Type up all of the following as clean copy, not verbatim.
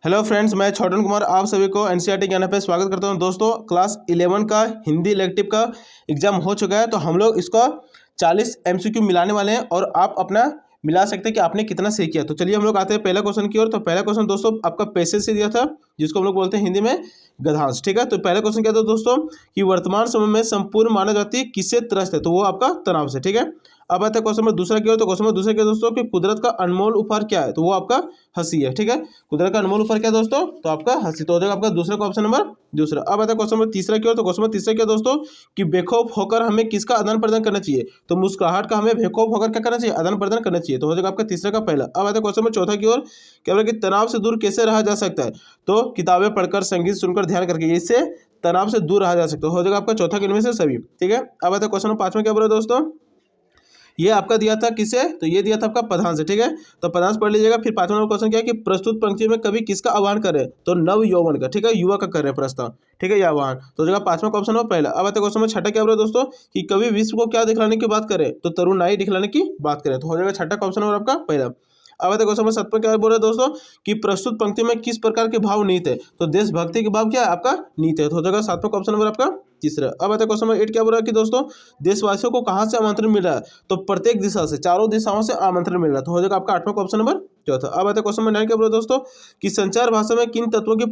Hello friends, मैं छोटन कुमार आप सभी को एनसीईआरटी ज्ञान पे स्वागत करता हूं। दोस्तों, क्लास 11 का हिंदी इलेक्टिव का एग्जाम हो चुका है, तो हम लोग इसका 40 एमसीक्यू मिलाने वाले हैं और आप अपना मिला सकते हैं कि आपने कितना सही किया। तो चलिए हम लोग आते हैं पहला क्वेश्चन की ओर। तो पहला क्वेश्चन दोस्तों आपका पैसेज से दिया था, जिसको हम लोग बोलते हैं हिंदी में गद्यांश। ठीक है, तो पहला क्वेश्चन क्या था दोस्तों कि वर्तमान समय में संपूर्ण मानव जाति किससे त्रस्त है, तो वो आपका तनाव से। ठीक है, अब आता है क्वेश्चन नंबर दूसरा की ओर। तो क्वेश्चन नंबर दूसरा क्या है दोस्तों कि कुदरत का अनमोल उपहार क्या है, तो वो आपका हंसी है। ठीक है, कुदरत का अनमोल उपहार क्या है दोस्तों, तो आपका हंसी। तो हो जाएगा आपका दूसरा का ऑप्शन नंबर दूसरा। अब आता है क्वेश्चन नंबर तीसरा की ओर। तो क्वेश्चन नंबर तीसरा क्या है दोस्तों कि बेखौफ होकर हमें किसका आदान प्रदान करना चाहिए, तो मुस्कुराहट का हमें बेखौफ होकर क्या करना चाहिए, आदान प्रदान करना चाहिए। तो हो जाएगा आपका तीसरा का पहला। अब आता है क्वेश्चन नंबर चौथा की ओर। क्या बोला कि तनाव से दूर कैसे रहा जा सकता है, तो किताबें पढ़कर, संगीत सुनकर, ध्यान करके, इससे तनाव से दूर रहा जा सकता है। हो जाएगा आपका चौथा इनमें से सभी। ठीक है, अब आता है क्वेश्चन नंबर पांचवा। क्या बोला दोस्तों, ये आपका दिया था किसे, तो ये दिया था आपका पदांश से। ठीक है, तो पदांश पढ़ लीजिएगा। फिर पांचवा नंबर क्वेश्चन क्या है कि प्रस्तुत पंक्ति में कवि किसका आह्वान कर रहे हैं, तो नव यौवन का। ठीक है, युवा का कर रहे हैं प्रस्ताव। ठीक है, ये आह्वान। तो जगह पांचवा क्वेश्चन हो पहला। अब आता है क्वेश्चन में छठा। क्या बोला दोस्तों कि कवि विश्व को क्या दिखलाने की बात करें, तो तरुणाई दिखलाने की बात करें। तो हो जाएगा छठा क्वेश्चन और आपका पहला। अब आता है क्वेश्चन नंबर 7 पर। क्या बोल रहे हैं दोस्तों कि प्रस्तुत पंक्ति में किस प्रकार के भाव नीत है, तो देशभक्ति के भाव क्या है आपका नीत है। तो हो जाएगा सातवां क्वेश्चन नंबर आपका तीसरा। अब आता है क्वेश्चन नंबर 8। क्या बोल रहा है कि दोस्तों देशवासियों को कहां से आमंत्रण मिल रहा है, तो प्रत्येक दिशा से, चारों दिशाओं से आमंत्रण मिल रहा है। तो हो जाएगा आपका आठवां क्वेश्चन नंबर चौथा। अब आता है क्वेश्चन नंबर 9। क्या बोल रहे हैं दोस्तों कि संचार भाषा में किन तत्वों की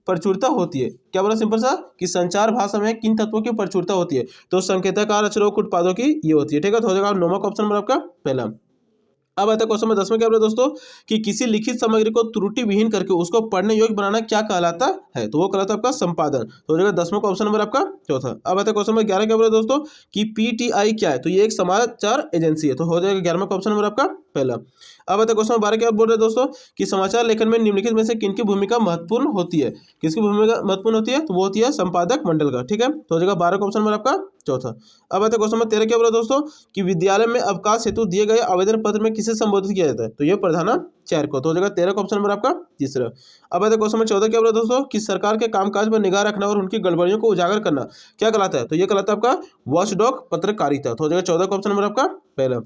प्रचुरता होती है। क्या बोला सिंपल सा कि संचार भाषा में किन तत्वों की प्रचुरता होती है, तो संकेतकार, अक्षरों, उत्पादों की ये होती है। ठीक है, तो हो जाएगा नौवां ऑप्शन नंबर आपका पहला। अब आता है क्वेश्चन नंबर 10 में। क्या बोला दोस्तों कि किसी लिखित सामग्री को त्रुटि विहीन करके उसको पढ़ने योग्य बनाना क्या कहलाता है, तो वो कहलाता है आपका संपादन। तो हो जाएगा 10वां ऑप्शन नंबर आपका चौथा। अब आता है क्वेश्चन नंबर 11। क्या बोला दोस्तों कि पीटीआई क्या है, तो ये एक समाचार एजेंसी है। तो हो जाएगा 11वां ऑप्शन नंबर आपका पहला। अब आता है क्वेश्चन नंबर 12। क्या बोल रहे हैं दोस्तों कि समाचार लेखन में निम्नलिखित में से किनकी भूमिका महत्वपूर्ण होती है, किसकी भूमिका महत्वपूर्ण होती है, तो वो होती है संपादक मंडल का। ठीक है, तो हो जाएगा 12वां ऑप्शन नंबर आपका चौथा। अब आता है क्वेश्चन नंबर 13। क्या बोला दोस्तों कि विद्यालय में अवकाश हेतु दिए गए आवेदन पत्र में किसे संबोधित किया जाता है, तो ये प्रधानाचार्य को। तो हो जाएगा 13 का ऑप्शन नंबर आपका तीसरा। अब आता है क्वेश्चन नंबर 14। क्या बोला दोस्तों कि सरकार के कामकाज पर निगाह रखना और उनकी गड़बड़ियों को उजागर करना क्या कहलाता है, तो ये कहलाता है आपका वॉचडॉग पत्रकारिता। तो हो जाएगा 14 का ऑप्शन नंबर आपका पहला।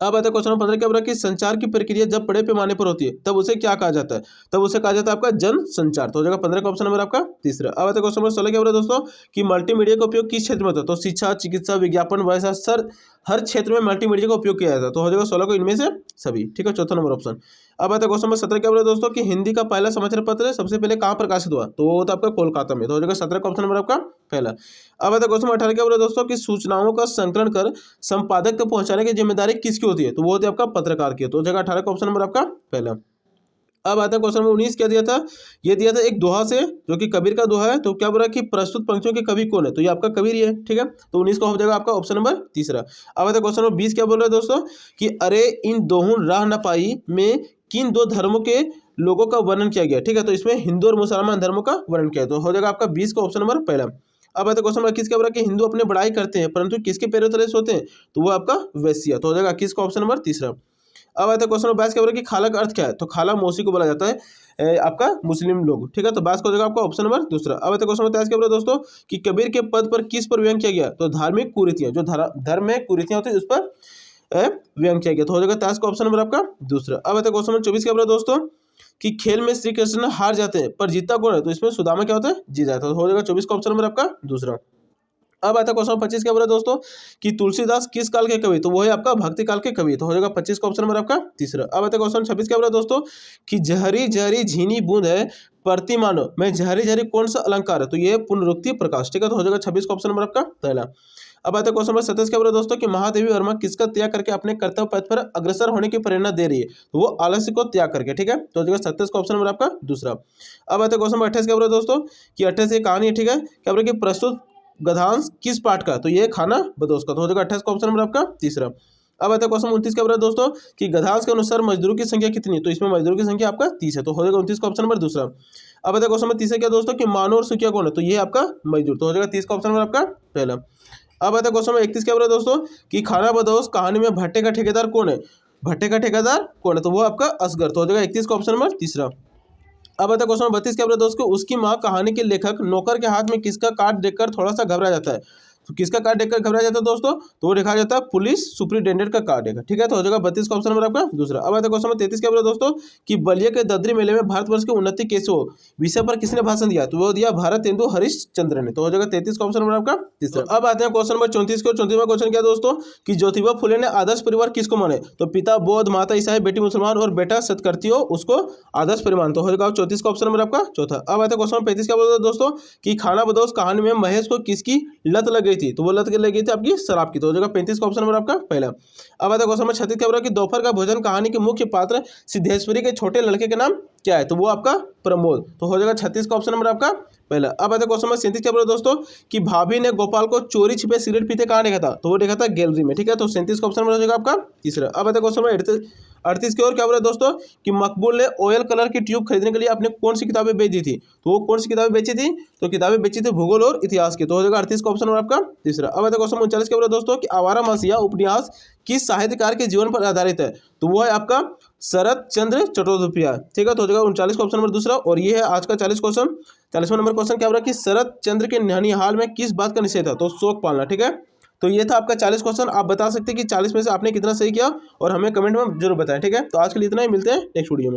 अब आता है क्वेश्चन नंबर 15। क्या बोला कि संचार की प्रक्रिया जब बड़े पैमाने पर होती है तब उसे क्या कहा जाता है, तब उसे कहा जाता है आपका जन संचार। तो हो जाएगा 15 का ऑप्शन नंबर आपका तीसरा। अब आता है क्वेश्चन नंबर 16। क्या बोला दोस्तों कि मल्टीमीडिया का उपयोग किस क्षेत्र में होता है, तो शिक्षा, चिकित्सा, विज्ञापन, व्यवसाय, सर हर क्षेत्र में मल्टीमीडिया का उपयोग किया जाता है। तो हो जाएगा 16 को इनमें से सभी। ठीक है, चौथा नंबर ऑप्शन। अब आता है क्वेश्चन नंबर 17। क्या बोला दोस्तों कि हिंदी का पहला समाचार पत्र सबसे पहले कहाँ प्रकाशित हुआ, तो वो होता है आपका कोलकाता में। तो हो जाएगा 17 का ऑप्शन नंबर आपका पहला। अब आता है क्वेश्चन नंबर 18। क्या बोला दोस्तों कि सूचनाओं का संकलन कर संपादक तक पहुंचाने की जिम्मेदारी किसकी होती है, तो वो होती है आपका पत्रकार की। तो हो जाएगा 18 का ऑप्शन नंबर आपका पहला। अब आता है क्वेश्चन नंबर 19। क्या दिया था, ये दिया था एक दोहा से, जो कि कबीर का दोहा है। तो क्या बोला कि प्रस्तुत पंक्तियों के कवि कौन है, तो ये आपका कबीर ही है। ठीक है, तो 19 का हो जाएगा आपका ऑप्शन नंबर तीसरा। अब आता है क्वेश्चन नंबर 20। क्या बोल रहे हैं दोस्तों कि अरे इन दोहूं राह न पाई में किन दो धर्मों के लोगों का वर्णन किया गया। ठीक है, तो इसमें हिंदू और मुसलमान धर्मों का वर्णन किया है। तो हो जाएगा आपका 20 का ऑप्शन नंबर पहला। अब आता है क्वेश्चन नंबर 21। क्या बोला कि हिंदू अपने बड़ाई करते हैं परंतु किसके पैरों तले सोते हैं, तो वो आपका वैश्य। तो हो जाएगा 21 का ऑप्शन नंबर तीसरा। अब आता है क्वेश्चन नंबर 22। क्या बोला कि खाला का अर्थ क्या है, तो खाला मौसी को बोला जाता है आपका मुस्लिम लोग। ठीक है, तो 22 का हो जाएगा आपका ऑप्शन नंबर दूसरा। अब आता है क्वेश्चन नंबर 23। क्या बोला दोस्तों कि कबीर के पद पर किस पर व्यंग किया गया, तो धार्मिक कुरीतियां, जो धर्म में कुरीतियां होती है उस पर व्यंग किया गया। तो हो जाएगा 23 का ऑप्शन नंबर आपका दूसरा। अब आता है क्वेश्चन नंबर 24। क्या बोला दोस्तों कि खेल में श्री कृष्ण हार जाते हैं पर जीतता कौन है, तो इसमें सुदामा क्या होता है, जीत जाता है। तो हो जाएगा 24 का ऑप्शन नंबर आपका दूसरा। अब आता है क्वेश्चन 25। क्या बोला दोस्तों कि तुलसीदास किस काल के कवि, तो वो है आपका भक्ति काल के कवि। तो हो जाएगा 25 का ऑप्शन नंबर आपका तीसरा। अब आता है क्वेश्चन 26। क्या बोला दोस्तों कि जहरी जहरी झीनी बूंद है प्रतिमानो में जहरी जहरी कौन सा अलंकार है, तो ये पुनरुक्ति प्रकाश। ठीक है, तो हो जाएगा 26 का ऑप्शन नंबर आपका पहला। अब आता है क्वेश्चन नंबर 27। क्या बोला दोस्तों कि महादेवी वर्मा किसका त्याग करके अपने कर्तव्य पथ पर अग्रसर होने की प्रेरणा दे रही है, तो वो आलस्य को त्याग करके। ठीक है, तो हो जाएगा 27 का ऑप्शन नंबर आपका दूसरा। अब आता है क्वेश्चन नंबर 28। क्या बोला दोस्तों कि 28 एक कहानी है। ठीक है, क्या बोला कि प्रस्तुत गद्यांश किस पाठ का, तो ये खाना बदोश का। तो हो जाएगा 28 का ऑप्शन नंबर आपका तीसरा। अब आता है क्वेश्चन 29। क्या बोला दोस्तों कि गद्यांश के अनुसार मजदूरों की संख्या कितनी है, तो इसमें मजदूरों की संख्या आपका 30 है। तो हो जाएगा 29 का ऑप्शन नंबर दूसरा। अब आता है क्वेश्चन नंबर 30 क्या दोस्तों कि मानव और सुखिया कौन है, तो ये आपका मजदूर। तो हो जाएगा 30 का ऑप्शन नंबर आपका पहला। अब आता है क्वेश्चन नंबर 31। क्या बोला दोस्तों कि खाना बदोश कहानी में भट्टे का ठेकेदार कौन है, भट्टे का ठेकेदार कौन है, तो वो आपका असगर। तो हो जाएगा 31 का ऑप्शन नंबर तीसरा। अब आता है क्वेश्चन नंबर 32। क्या बोला दोस्तों उसकी माँ कहानी के लेखक नौकर के हाथ में किसका कार्ड देखकर थोड़ा सा घबरा जाता है, तो किसका कार्ड देखकर घबरा जाता है दोस्तों? तो वो देखा जाता है पुलिस सुपरिटेंडेंट का कार्ड देखा। ठीक है, तो हो जाएगा 32 का ऑप्शन नंबर आपका दूसरा। अब आता है क्वेश्चन नंबर 33 क्या बोला दोस्तों कि बलिया के ददरी मेले में भारतवर्ष की उन्नति कैसे हो विषय पर किसने भाषण दिया? तो वो दिया भारत तेंदु हरिश्चंद्र ने। तो हो जाएगा 33 का ऑप्शन नंबर आपका तीसरा। अब आते हैं क्वेश्चन नंबर 34 को। 34वां क्वेश्चन क्या दोस्तों कि ज्योतिबा फुले ने आदर्श परिवार किसको माने? तो पिता बौद्ध, माता ईसाई, बेटी मुसलमान और बेटा सत्कर्ती हो उसको आदर्श परिवार। तो हो जाएगा 34 का ऑप्शन नंबर आपका चौथा। अब आता है क्वेश्चन 35 क्या बोलते हैं दोस्तों कि खाना बदोश कहानी में महेश को किसकी लत लग गई थी? तो वो लत लग गई थी आपकी शराब की। तो हो जाएगा 35 का ऑप्शन नंबर आपका पहला। अब आता है क्वेश्चन नंबर 36 क्या बोल रहा है कि दोपहर का भोजन कहानी के मुख्य पात्र सिद्धेश्वरी के छोटे लड़के के नाम क्या है? तो वो आपका प्रमोद। तो हो जाएगा 36 का ऑप्शन नंबर आपका पहला। अब आता है क्वेश्चन नंबर 37 क्या बोल रहा है दोस्तों कि भाभी ने गोपाल को चोरी छिपे सिगरेट पीते कहाँ देखा था? तो वो देखा था गैलरी में। ठीक है, तो 37 का ऑप्शन नंबर हो जाएगा आपका तीसरा। अब आता है क्वेश्चन नंबर 38 की ओर क्या बोल रहा है दोस्तों कि मकबूल ने ऑयल कलर की ट्यूब खरीदने के लिए अपने कौन सी किताबें बेच दी थी? तो वो कौन सी किताबें बेची थी? तो किताबें बेची थी भूगोल और इतिहास की। तो हो जाएगा 38 का ऑप्शन नंबर आपका तीसरा। अब आता है क्वेश्चन 39 क्या बोल रहा है दोस्तों कि आवारा मसीहा उपन्यास किस साहित्यकार के जीवन पर आधारित है? तो वो है आपका शरत चंद्र चट्टोपाध्याय। ठीक है, तो हो जाएगा 39 का ऑप्शन नंबर दूसरा। और ये है आज का 40वां नंबर क्वेश्चन क्या हो रहा है कि शरत चंद्र के ननिहाल में किस बात का निषेध था? तो शोक पालना। ठीक है, तो ये था आपका 40 क्वेश्चन। आप बता सकते हैं कि 40 में से आपने कितना सही किया और हमें कमेंट में जरूर बताएं। ठीक है, तो आज के लिए इतना ही, मिलते हैं नेक्स्ट वीडियो में।